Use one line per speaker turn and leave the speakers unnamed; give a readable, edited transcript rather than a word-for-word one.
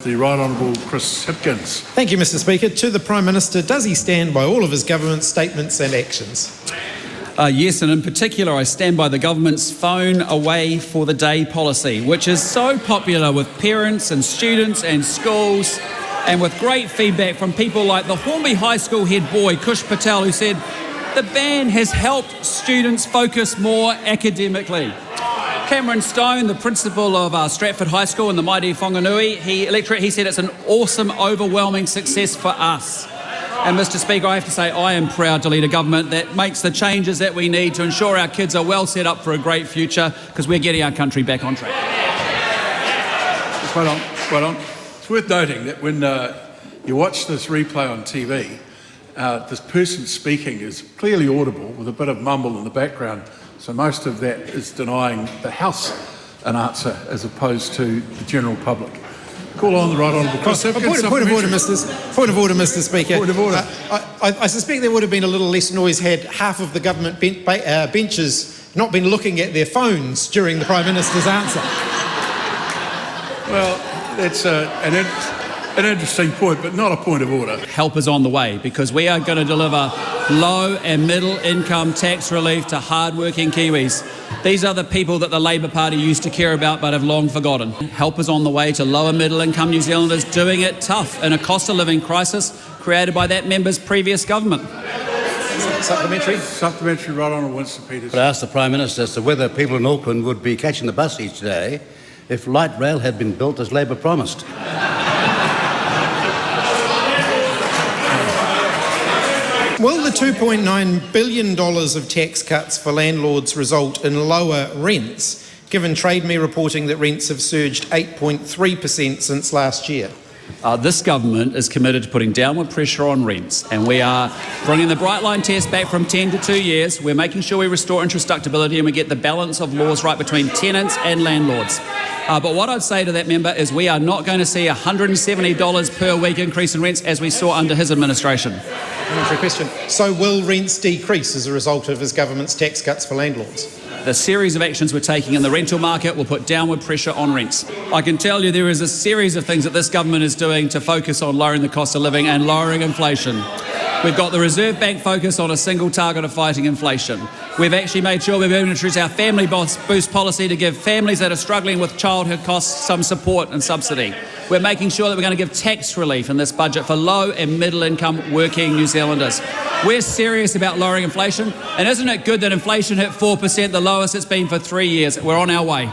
The Right Honourable Chris Hipkins.
Thank you, Mr Speaker. To the Prime Minister, does he stand by all of his government's statements and actions?
Yes, and in particular I stand by the government's phone away for the day policy, which is so popular with parents and students and schools, and with great feedback from people like the Hornby High School head boy, Kush Patel, who said the ban has helped students focus more academically. Cameron Stone, the principal of Stratford High School in the mighty Whanganui electorate, he said it's an awesome, overwhelming success for us. And Mr Speaker, I have to say I am proud to lead a government that makes the changes that we need to ensure our kids are well set up for a great future, because we're getting our country back on track.
Well on. It's worth noting that when you watch this replay on TV, this person speaking is clearly audible with a bit of mumble in the background. So most of that is denying the House an answer as opposed to the general public. Call on the Right Honourable Chris Hipkins.
Point of order, Mr Speaker.
Point of order.
I suspect there would have been a little less noise had half of the government benches not been looking at their phones during the Prime Minister's answer.
Well, that's an interesting point, but not a point of order.
Help is on the way, because we are going to deliver low and middle income tax relief to hard-working Kiwis. These are the people that the Labour Party used to care about but have long forgotten. Help is on the way to lower middle income New Zealanders doing it tough in a cost of living crisis created by that member's previous government.
Supplementary, Right Honourable Winston Peters.
I asked the Prime Minister as to whether people in Auckland would be catching the bus each day if light rail had been built as Labour promised.
Will the $2.9 billion of tax cuts for landlords result in lower rents, given Trade Me reporting that rents have surged 8.3% since last year?
This government is committed to putting downward pressure on rents, and we are bringing the Bright Line test back from 10 to 2 years. We're making sure we restore interest deductibility and we get the balance of laws right between tenants and landlords. But what I'd say to that member is we are not going to see a $170 per week increase in rents as we saw under his administration.
Question. So will rents decrease as a result of his government's tax cuts for landlords?
The series of actions we're taking in the rental market will put downward pressure on rents. I can tell you there is a series of things that this government is doing to focus on lowering the cost of living and lowering inflation. We've got the Reserve Bank focus on a single target of fighting inflation. We've actually made sure we've introduced our Family Boost policy to give families that are struggling with childhood costs some support and subsidy. We're making sure that we're going to give tax relief in this budget for low and middle income working New Zealanders. We're serious about lowering inflation, and isn't it good that inflation hit 4%, the lowest it's been for 3 years? We're on our way.